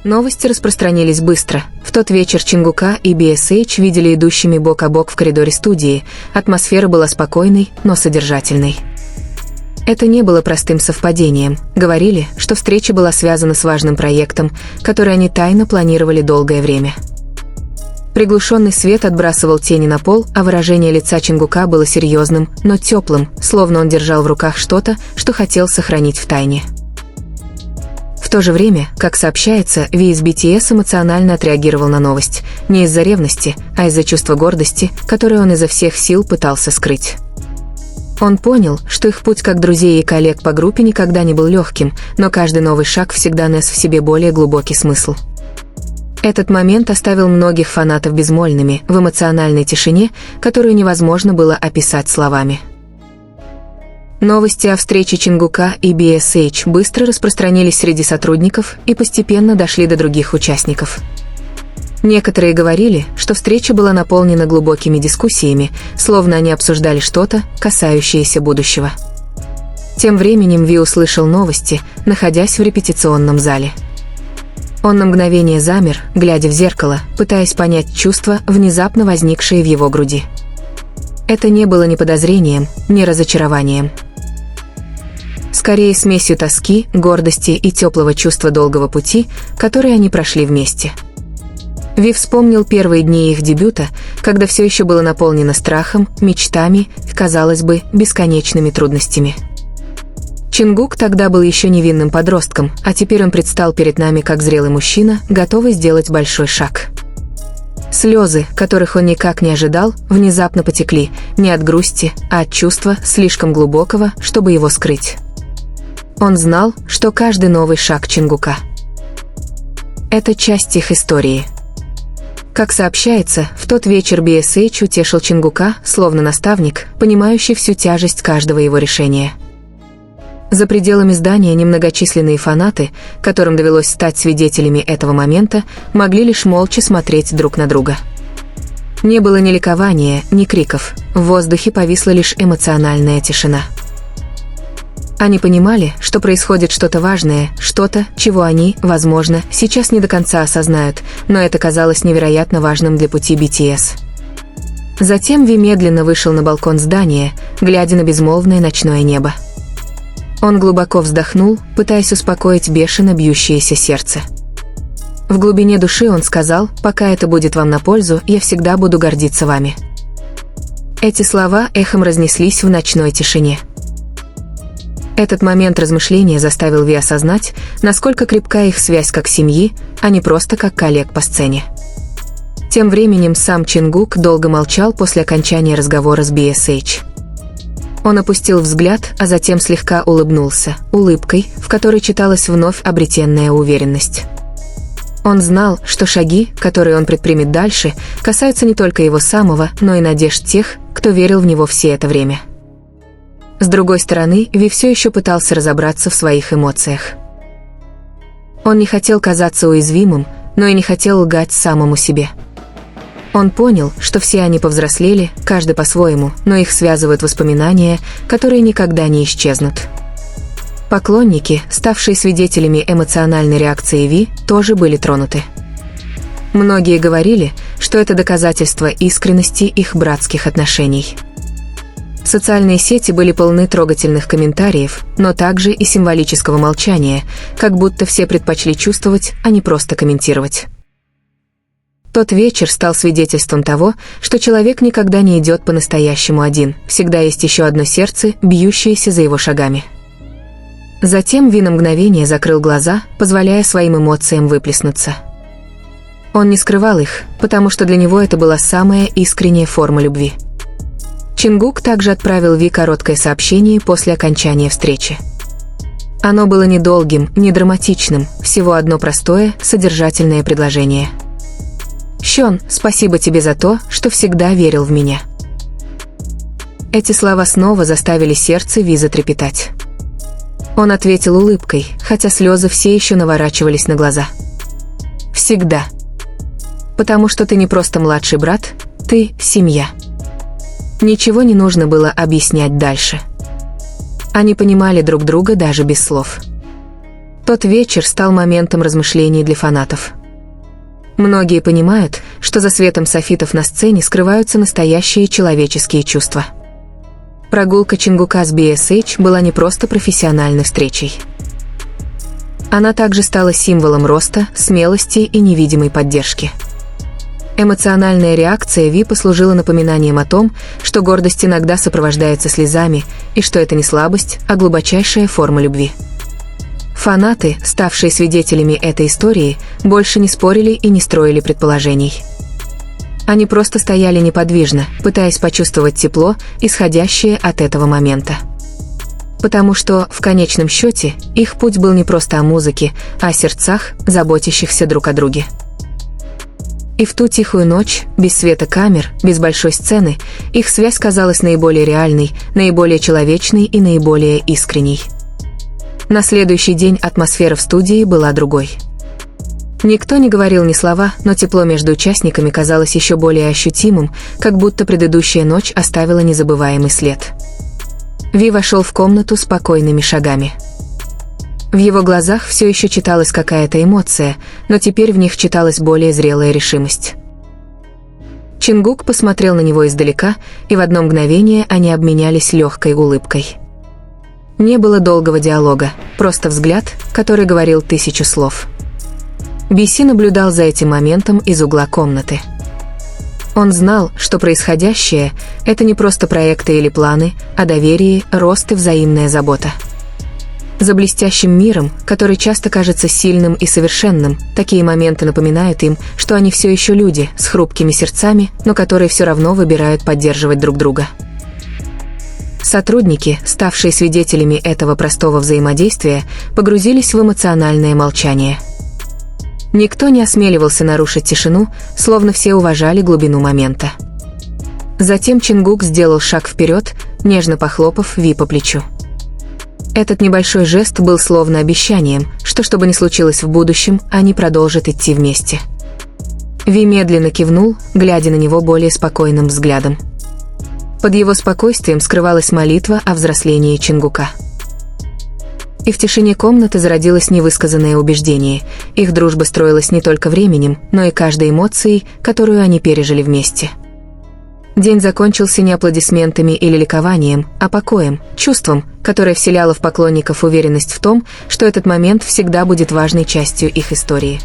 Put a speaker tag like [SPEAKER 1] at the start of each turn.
[SPEAKER 1] Новости распространились быстро. В тот вечер Чингука и BSH видели идущими бок о бок в коридоре студии. Атмосфера была спокойной, но содержательной. Это не было простым совпадением. Говорили, что встреча была связана с важным проектом, который они тайно планировали долгое время. Приглушенный свет отбрасывал тени на пол, а выражение лица Чингука было серьезным, но теплым, словно он держал в руках что-то, что хотел сохранить в тайне. В то же время, как сообщается, Ви из BTS эмоционально отреагировал на новость, не из-за ревности, а из-за чувства гордости, которое он изо всех сил пытался скрыть. Он понял, что их путь как друзей и коллег по группе никогда не был легким, но каждый новый шаг всегда нес в себе более глубокий смысл. Этот момент оставил многих фанатов безмолвными, в эмоциональной тишине, которую невозможно было описать словами. Новости о встрече Чингука и BSH быстро распространились среди сотрудников и постепенно дошли до других участников. Некоторые говорили, что встреча была наполнена глубокими дискуссиями, словно они обсуждали что-то, касающееся будущего. Тем временем Ви услышал новости, находясь в репетиционном зале. Он на мгновение замер, глядя в зеркало, пытаясь понять чувства, внезапно возникшие в его груди. Это не было ни подозрением, ни разочарованием. Скорее смесью тоски, гордости и теплого чувства долгого пути, который они прошли вместе. Ви вспомнил первые дни их дебюта, когда все еще было наполнено страхом, мечтами и, казалось бы, бесконечными трудностями. Чингук тогда был еще невинным подростком, а теперь он предстал перед нами как зрелый мужчина, готовый сделать большой шаг. Слезы, которых он никак не ожидал, внезапно потекли, не от грусти, а от чувства, слишком глубокого, чтобы его скрыть. Он знал, что каждый новый шаг Чингука – это часть их истории. Как сообщается, в тот вечер BSH утешил Чингука, словно наставник, понимающий всю тяжесть каждого его решения. За пределами здания немногочисленные фанаты, которым довелось стать свидетелями этого момента, могли лишь молча смотреть друг на друга. Не было ни ликования, ни криков, в воздухе повисла лишь эмоциональная тишина. Они понимали, что происходит что-то важное, что-то, чего они, возможно, сейчас не до конца осознают, но это казалось невероятно важным для пути BTS. Затем Ви медленно вышел на балкон здания, глядя на безмолвное ночное небо. Он глубоко вздохнул, пытаясь успокоить бешено бьющееся сердце. В глубине души он сказал: «Пока это будет вам на пользу, я всегда буду гордиться вами». Эти слова эхом разнеслись в ночной тишине. Этот момент размышления заставил Ви осознать, насколько крепка их связь как семьи, а не просто как коллег по сцене. Тем временем сам Чингук долго молчал после окончания разговора с BSH. Он опустил взгляд, а затем слегка улыбнулся, улыбкой, в которой читалась вновь обретенная уверенность. Он знал, что шаги, которые он предпримет дальше, касаются не только его самого, но и надежд тех, кто верил в него все это время. С другой стороны, Ви все еще пытался разобраться в своих эмоциях. Он не хотел казаться уязвимым, но и не хотел лгать самому себе. Он понял, что все они повзрослели, каждый по-своему, но их связывают воспоминания, которые никогда не исчезнут. Поклонники, ставшие свидетелями эмоциональной реакции Ви, тоже были тронуты. Многие говорили, что это доказательство искренности их братских отношений. Социальные сети были полны трогательных комментариев, но также и символического молчания, как будто все предпочли чувствовать, а не просто комментировать. Тот вечер стал свидетельством того, что человек никогда не идет по-настоящему один, всегда есть еще одно сердце, бьющееся за его шагами. Затем Ви на мгновение закрыл глаза, позволяя своим эмоциям выплеснуться. Он не скрывал их, потому что для него это была самая искренняя форма любви. Чингук также отправил Ви короткое сообщение после окончания встречи. Оно было недолгим, не драматичным, всего одно простое, содержательное предложение. «Щон, спасибо тебе за то, что всегда верил в меня». Эти слова снова заставили сердце Ви затрепетать. Он ответил улыбкой, хотя слезы все еще наворачивались на глаза. «Всегда. Потому что ты не просто младший брат, ты – семья». Ничего не нужно было объяснять дальше. Они понимали друг друга даже без слов. Тот вечер стал моментом размышлений для фанатов. Многие понимают, что за светом софитов на сцене скрываются настоящие человеческие чувства. Прогулка Чингука с BSH была не просто профессиональной встречей. Она также стала символом роста, смелости и невидимой поддержки. Эмоциональная реакция Ви послужила напоминанием о том, что гордость иногда сопровождается слезами, и что это не слабость, а глубочайшая форма любви. Фанаты, ставшие свидетелями этой истории, больше не спорили и не строили предположений. Они просто стояли неподвижно, пытаясь почувствовать тепло, исходящее от этого момента. Потому что, в конечном счете, их путь был не просто о музыке, а о сердцах, заботящихся друг о друге. И в ту тихую ночь, без света камер, без большой сцены, их связь казалась наиболее реальной, наиболее человечной и наиболее искренней. На следующий день атмосфера в студии была другой. Никто не говорил ни слова, но тепло между участниками казалось еще более ощутимым, как будто предыдущая ночь оставила незабываемый след. Ви вошел в комнату спокойными шагами. В его глазах все еще читалась какая-то эмоция, но теперь в них читалась более зрелая решимость. Чингук посмотрел на него издалека, и в одно мгновение они обменялись легкой улыбкой. Не было долгого диалога, просто взгляд, который говорил 1000 слов. Биси наблюдал за этим моментом из угла комнаты. Он знал, что происходящее – это не просто проекты или планы, а доверие, рост и взаимная забота. За блестящим миром, который часто кажется сильным и совершенным, такие моменты напоминают им, что они все еще люди с хрупкими сердцами, но которые все равно выбирают поддерживать друг друга. Сотрудники, ставшие свидетелями этого простого взаимодействия, погрузились в эмоциональное молчание. Никто не осмеливался нарушить тишину, словно все уважали глубину момента. Затем Чингук сделал шаг вперед, нежно похлопав Ви по плечу. Этот небольшой жест был словно обещанием, что бы ни случилось в будущем, они продолжат идти вместе. Ви медленно кивнул, глядя на него более спокойным взглядом. Под его спокойствием скрывалась молитва о взрослении Чингука. И в тишине комнаты зародилось невысказанное убеждение. Их дружба строилась не только временем, но и каждой эмоцией, которую они пережили вместе. День закончился не аплодисментами или ликованием, а покоем, чувством, которое вселяло в поклонников уверенность в том, что этот момент всегда будет важной частью их истории.